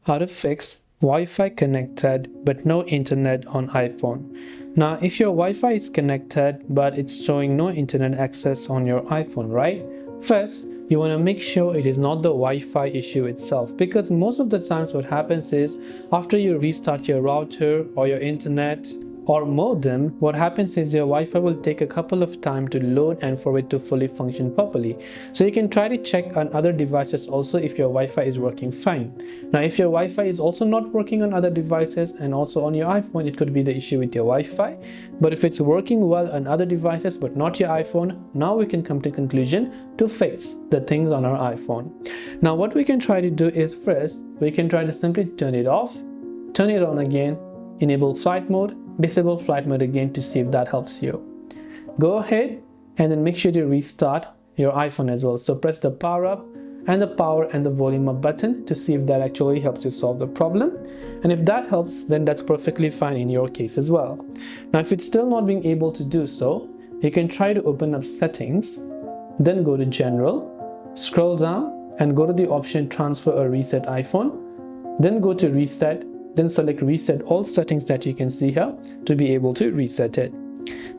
How to fix Wi-Fi connected but no internet on iPhone. Now, if your Wi-Fi is connected but it's showing no internet access on your iPhone, right? First, you want to make sure it is not the Wi-Fi issue itself, because most of the times what happens is after you restart your router or your internet or modem, what happens is your Wi-Fi will take a couple of time to load and for it to fully function properly. So you can try to check on other devices also if your Wi-Fi is working fine. Now, if your Wi-Fi is also not working on other devices and also on your iPhone, it could be the issue with your Wi-Fi. But if it's working well on other devices but not your iPhone, now we can come to conclusion to fix the things on our iPhone. Now, what we can try to do is first, we can try to simply turn it off, turn it on again, enable flight mode, disable flight mode again to see if that helps you. Go ahead and then make sure to restart your iPhone as well. So press the power up and the power and the volume up button to see if that actually helps you solve the problem. And if that helps, then that's perfectly fine in your case as well. Now, if it's still not being able to do so, you can try to open up settings, then go to general, scroll down and go to the option transfer or reset iPhone, then go to reset, then select reset all settings that you can see here to be able to reset it.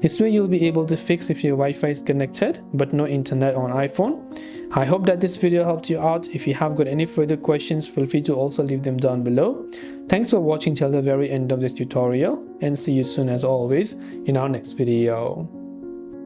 This way you'll be able to fix if your Wi-Fi is connected but no internet on iPhone. I hope that this video helped you out. If you have got any further questions, feel free to also leave them down below. Thanks for watching till the very end of this tutorial, and see you soon as always in our next video.